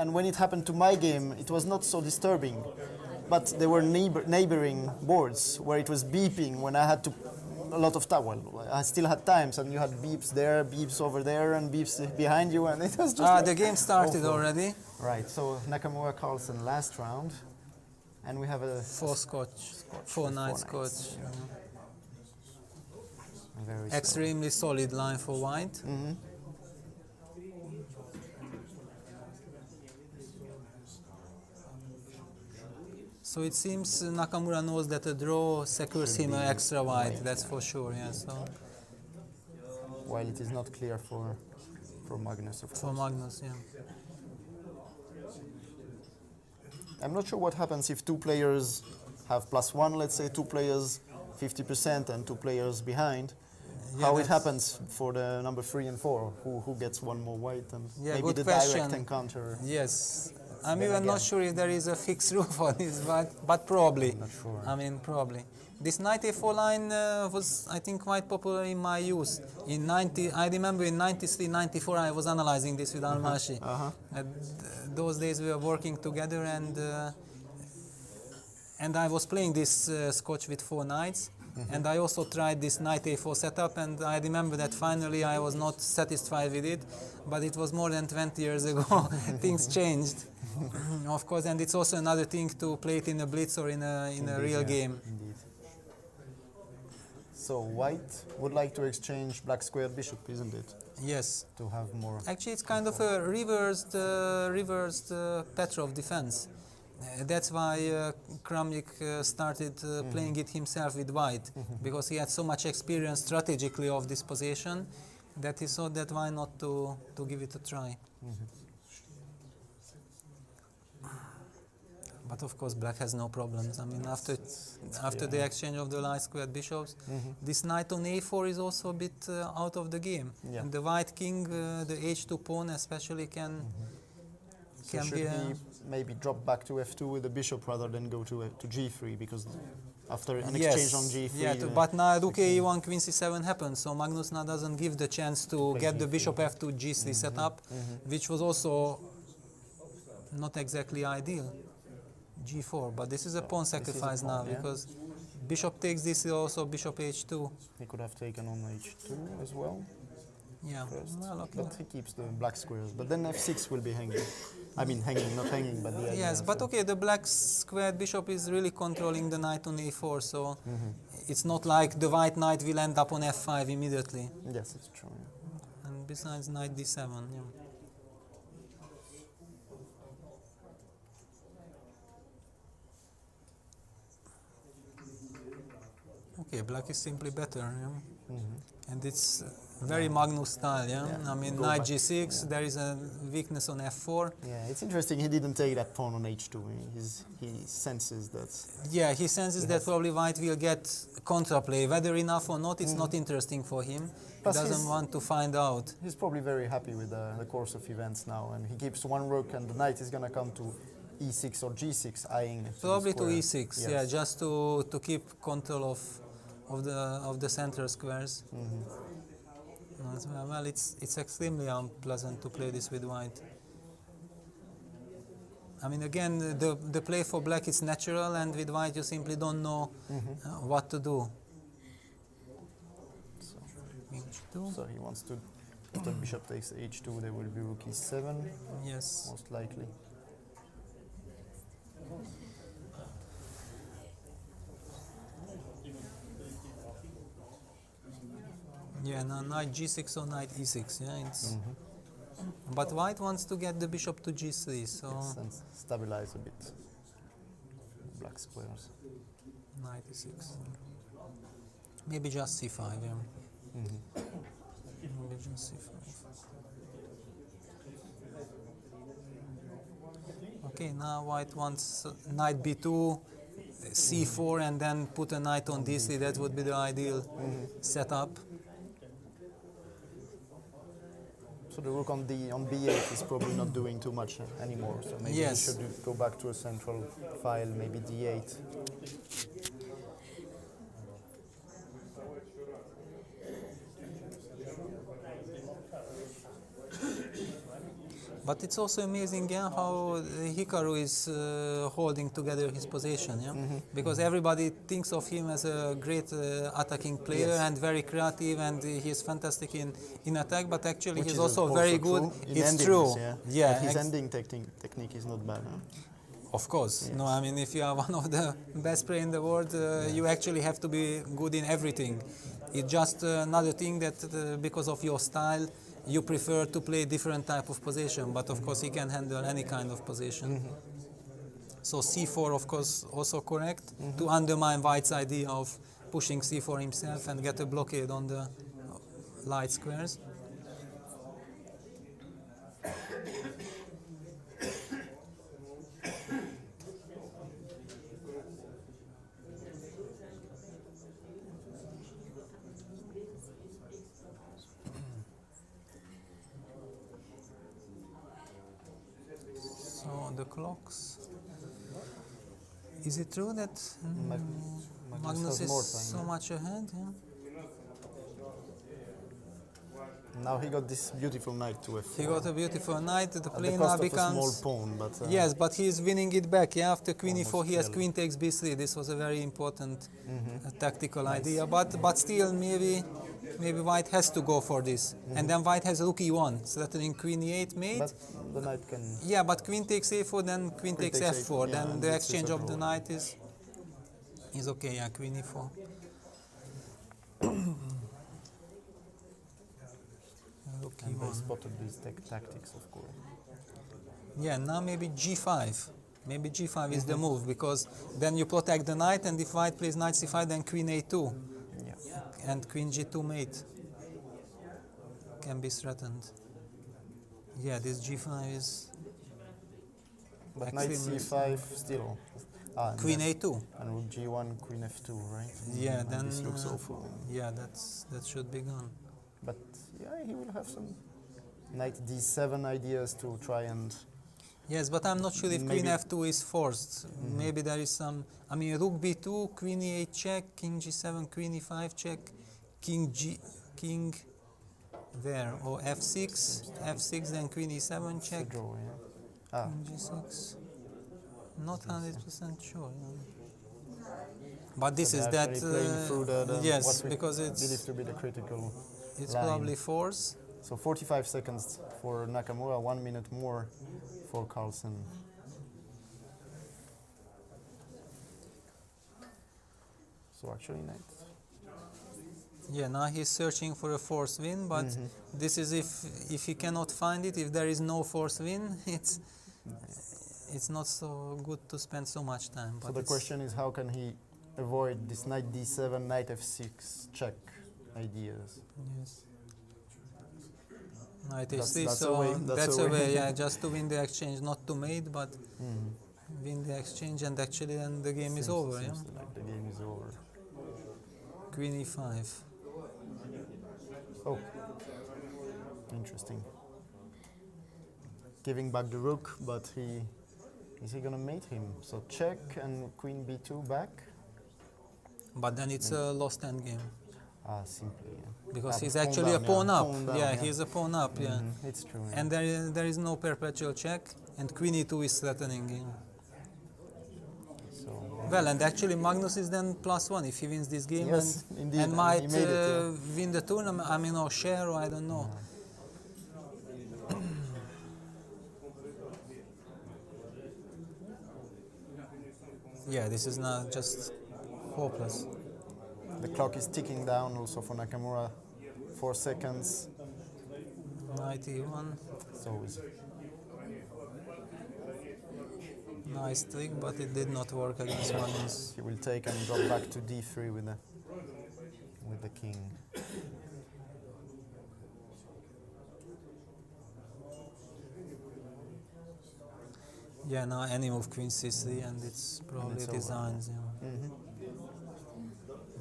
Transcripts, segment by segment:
and when it happened to my game, it was not so disturbing. But there were neighboring boards where it was beeping when I had to a lot of time. Well, I still had times, and you had beeps there, beeps over there, and beeps behind you, and it was just. The game started awful. already. Right. So Nakamura Carlsen last round, and we have a 4-9 Scotch. Very Extremely solid line for white. Mm-hmm. So it seems Nakamura knows that a draw secures him extra white, that's for sure, yeah. So while it is not clear for Magnus, of course. For Magnus, yeah. I'm not sure what happens if two players have +1, let's say two players 50% and two players behind. Yeah, how it happens for the number 3 and 4, who gets one more white, and maybe the direct encounter. Yes, I'm even not sure if there is a fixed rule for this, but probably. I'm not sure. I mean, probably. This knight a4 line was, I think, quite popular in my youth. I remember in 93, 94, I was analyzing this with Almashi. Those days we were working together, and I was playing this Scotch with 4 knights. And I also tried this knight a4 setup, and I remember that finally I was not satisfied with it, but it was more than 20 years ago. Things changed, of course, and it's also another thing to play it in a blitz or in a real game. Indeed. So white would like to exchange black squared bishop, isn't it? Yes. To have more. Actually, it's kind of a reversed Petrov defense. That's why Kramnik started playing it himself with white, because he had so much experience strategically of this position that he thought that why not to give it a try. But of course black has no problems. I mean, after the exchange of the light squared bishops, this knight on a4 is also a bit out of the game. Yeah. And the white king, the h2 pawn especially can should be he maybe drop back to f2 with the bishop rather than go to g3, because after an exchange on g3... Yeah, but now rook e1, queen c7 happens, so Magnus now doesn't give the chance to get the bishop f2 g3 set up, which was also not exactly ideal. g4, but this is a pawn sacrifice now, because bishop takes this, also bishop h2. He could have taken on h2 as well. Yeah, well, okay. But he keeps the black squares. But then f6 will be hanging. I mean, hanging, not hanging, but the idea. Yes, but okay, the black squared bishop is really controlling the knight on a4, so it's not like the white knight will end up on f5 immediately. Yes, it's true. Yeah. And besides, knight d7, yeah. Okay, black is simply better, yeah? And it's very Magnus style, yeah? I mean, knight g6, there is a weakness on f4. Yeah, it's interesting he didn't take that pawn on h2. He senses that... Yeah, he senses that probably white will get contraplay. Whether enough or not, it's not interesting for him. He doesn't want to find out. He's probably very happy with the course of events now, and he keeps one rook, and the knight is going to come to e6 or g6, eyeing it. Probably to e6, yes. Yeah, just to keep control of the center squares. Well, it's extremely unpleasant to play this with white. I mean, again, the play for black is natural, and with white you simply don't know what to do. So he wants to, if the bishop takes h2, there will be rook e7. Yes. Most likely. Yeah, now knight g6 or knight e6, yeah, it's... But white wants to get the bishop to g3, so... Yes, and stabilize a bit black squares. Knight e6. Maybe just c5, yeah. Maybe just c5. Okay, now white wants knight b2, c4, and then put a knight on d3. That would be the ideal setup. So the rook on b8 is probably not doing too much anymore. So maybe he should go back to a central file, maybe d8. But it's also amazing, yeah, how Hikaru is holding together his position, yeah? Because everybody thinks of him as a great attacking player Yes. and very creative, and he's fantastic in attack, but actually Which he's is also very good. true in It's endings, true. yeah. Yeah, But his ending technique is not bad, huh? of course. Yes. No, I mean, if you are one of the best players in the world, you actually have to be good in everything. It's just another thing that because of your style, you prefer to play different type of position, but of course he can handle any kind of position. So c4, of course, also correct to undermine White's idea of pushing c4 himself and get a blockade on the light squares. So the clocks. Is it true that Magnus has more is time, so yeah. much ahead? Yeah? Now he got this beautiful knight to f4. He got a beautiful knight. The at play the now cost of a becomes. small pawn, but Yes, but he is winning it back. Yeah, after queen e4, Almost he has yellow. queen takes b3. This was a very important tactical idea. But still, maybe White has to go for this. And then White has rook e1, threatening queen e8 mate. but the knight can. Yeah, but queen takes a4, then queen takes takes f4. a4, yeah, Then and the this is exchange a of the draw. knight is okay. Yeah, queen e4. Rook And they e1. spotted these tactics, of course. Yeah, now maybe g5. Maybe g5 is the move, because then you protect the knight, and if White plays knight c5, then queen a2 Yeah. and queen g2 mate can be threatened. Yeah, this g5 is But knight Actually, c5 still. And queen then- a2. And rook g1, queen f2, right? Yeah, And then this looks awful. yeah, that should be gone. But yeah, he will have some knight d7 ideas to try and. Yes, but I'm not sure if Maybe- queen f2 is forced. Maybe there is some. I mean, rook b2, queen e8 check, king g7, queen e5 check, king there, or f6, then queen e7 It's a check, draw, yeah. Ah, king g6. Not 100% sure. Yeah. But this is they're that. actually playing through the Yes, what we because believe it's to be the critical line. probably force. So 45 seconds for Nakamura, 1 minute more for Carlsen. So actually knight. Yeah, now he's searching for a force win, but this is if he cannot find it, if there is no force win, it's not so good to spend so much time. So But the it's- question is, how can he avoid this knight d7, knight f6 check ideas? Yes. Knight That's- h3, that's so a way, that's a way. yeah, just to win the exchange, not to mate, but win the exchange, and actually then the game is over, yeah? Seems like the game is over. Queen e5. Oh, interesting. Giving back the rook, but is he gonna mate him? So check and queen b2 back. But then it's a lost endgame, Simply. Yeah. because he's pawn actually down, a pawn yeah. up. Pawn down, Yeah, he's a pawn up, yeah. It's true. Yeah. And there is no perpetual check, and queen e2 is threatening him. So Well, and actually Magnus is then +1 if he wins this game, Yes, and, indeed, and and might he made it, yeah. win the tournament, I mean, or share, or I don't know. Yeah, this is not just hopeless. the clock is ticking down also for Nakamura. 4 seconds. 91. So it's Nice trick, but it did not work against Magnus. he will take and drop back to d3 with the king. Yeah, now any move queen c3, and it's probably it's over. designs. Yeah.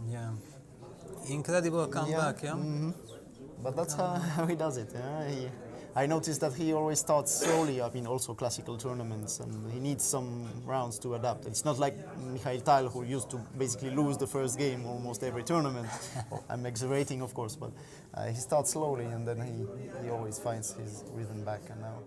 Yeah. Incredible comeback, yeah. But that's how he does it. Yeah? I noticed that he always starts slowly. I mean, also classical tournaments, and he needs some rounds to adapt. It's not like Mikhail Tal, who used to basically lose the first game almost every tournament. Well, I'm exaggerating, of course, but he starts slowly, and then he always finds his rhythm back. And now